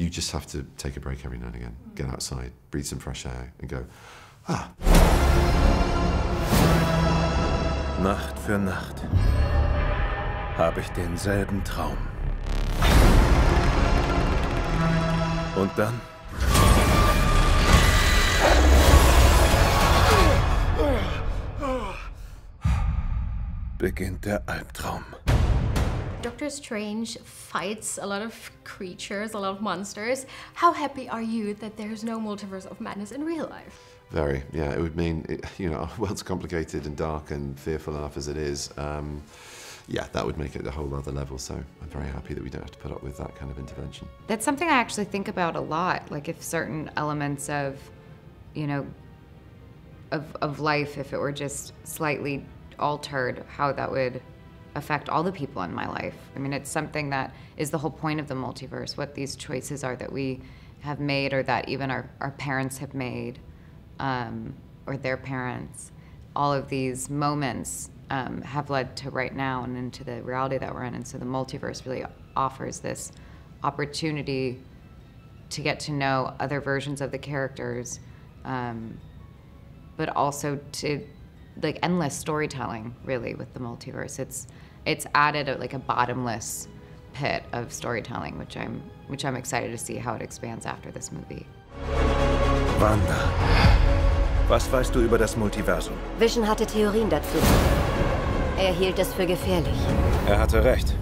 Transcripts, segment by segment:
You just have to take a break every now and again, get outside, breathe some fresh air and go, ah. Nacht für Nacht habe ich denselben Traum. Und dann beginnt der Albtraum. Doctor Strange fights a lot of creatures, a lot of monsters. How happy are you that there's no Multiverse of Madness in real life? Very, yeah. It would mean, you know, our world's complicated and dark and fearful enough as it is. Yeah, that would make it a whole other level. So I'm very happy that we don't have to put up with that kind of intervention. That's something I actually think about a lot. Like if certain elements of, you know, of life, if it were just slightly altered, how that would affect all the people in my life. I mean, it's something that is the whole point of the multiverse, what these choices are that we have made or that even our parents have made, or their parents. All of these moments have led to right now and into the reality that we're in. And so the multiverse really offers this opportunity to get to know other versions of the characters, but also to like endless storytelling, really, with the multiverse. It's added like a bottomless pit of storytelling, which I'm excited to see how it expands after this movie. Wanda, was weißt du über das Multiversum? Vision hatte Theorien dazu. Er hielt es für gefährlich. Er hatte recht.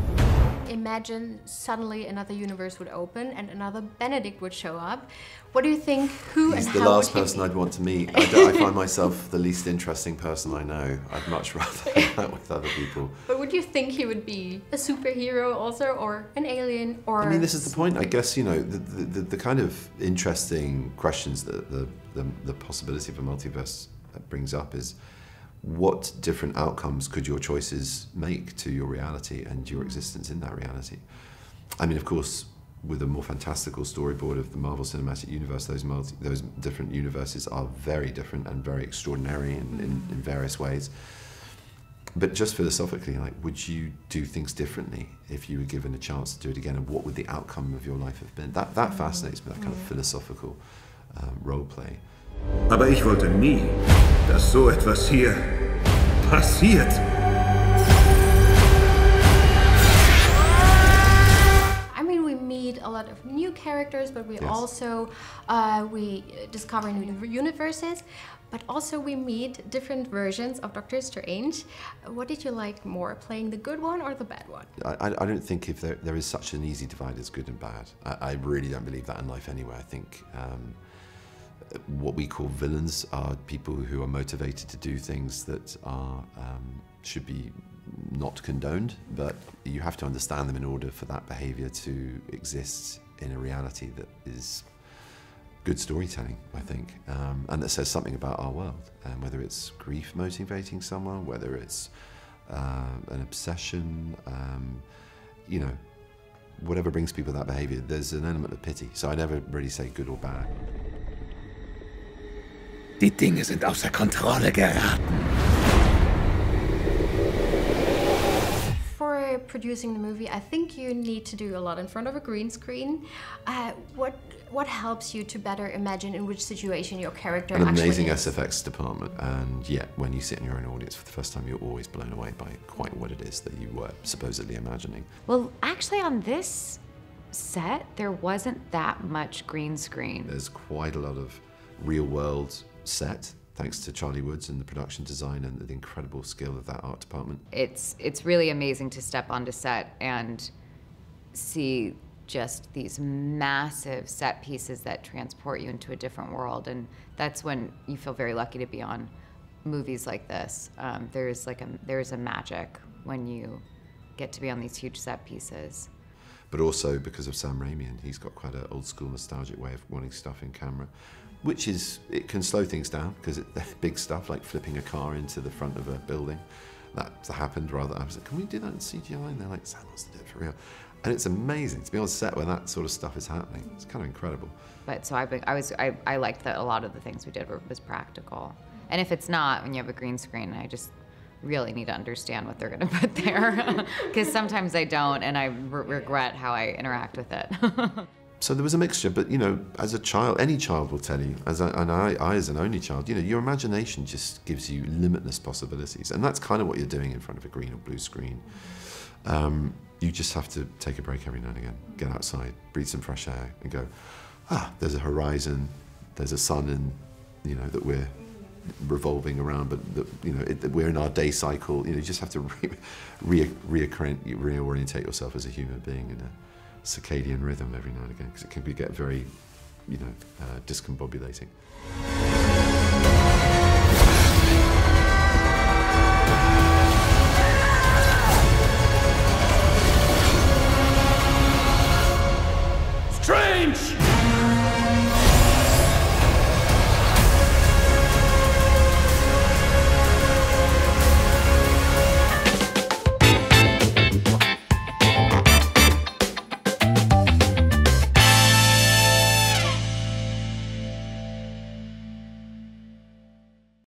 Imagine suddenly another universe would open and another Benedict would show up. What do you think? Who He's and the how last would he person I'd want to meet. I find myself the least interesting person I know. I'd much rather hang out with other people. But would you think he would be a superhero also, or an alien, or? I mean, this is the point. I guess, you know, the kind of interesting questions that the possibility of a multiverse brings up is, what different outcomes could your choices make to your reality and your existence in that reality? I mean, of course, with a more fantastical storyboard of the Marvel Cinematic Universe, those different universes are very different and very extraordinary in various ways. But just philosophically, like, would you do things differently if you were given a chance to do it again? And what would the outcome of your life have been? That fascinates me, that kind of philosophical role play. Aber ich wollte nie, dass so etwas hier passiert. I mean, we meet a lot of new characters, but we also we discover new universes. But also we meet different versions of Doctor Strange. What did you like more, playing the good one or the bad one? I don't think if there is such an easy divide as good and bad. I really don't believe that in life anyway. I think what we call villains are people who are motivated to do things that are should be not condoned, but you have to understand them in order for that behavior to exist in a reality that is good storytelling, I think, and that says something about our world, whether it's grief motivating someone, whether it's an obsession, you know, whatever brings people that behavior, there's an element of pity. So I never really say good or bad. Die Dinge sind außer Kontrolle geraten. For producing the movie, I think you need to do a lot in front of a green screen. What helps you to better imagine in which situation your character An actually amazing is? SFX department, and yet when you sit in your own audience for the first time, you're always blown away by quite what it is that you were supposedly imagining. Well, actually on this set, there wasn't that much green screen. There's quite a lot of real-world set, thanks to Charlie Woods and the production design and the incredible skill of that art department. It's really amazing to step onto set and see just these massive set pieces that transport you into a different world, and that's when you feel very lucky to be on movies like this. There's a magic when you get to be on these huge set pieces. But also because of Sam Raimi, and he's got quite an old school nostalgic way of wanting stuff in camera, which is, it can slow things down because big stuff like flipping a car into the front of a building, that happened rather. I was like, can we do that in CGI? And they're like, Sam wants to do it for real. And it's amazing to be on set when that sort of stuff is happening. It's kind of incredible. But so I liked that a lot of the things we did was practical. And if it's not, when you have a green screen, I just really need to understand what they're going to put there, because sometimes I don't, and I regret how I interact with it. So there was a mixture, but you know, as a child, any child will tell you, and I as an only child, you know, your imagination just gives you limitless possibilities, and that's kind of what you're doing in front of a green or blue screen. You just have to take a break every now and again, get outside, breathe some fresh air, and go, there's a horizon, there's a sun, and you know that we're revolving around, but you know we're in our day cycle. You know, you just have to reorientate yourself as a human being in a circadian rhythm every now and again, because it can get very, you know, discombobulating. Strange!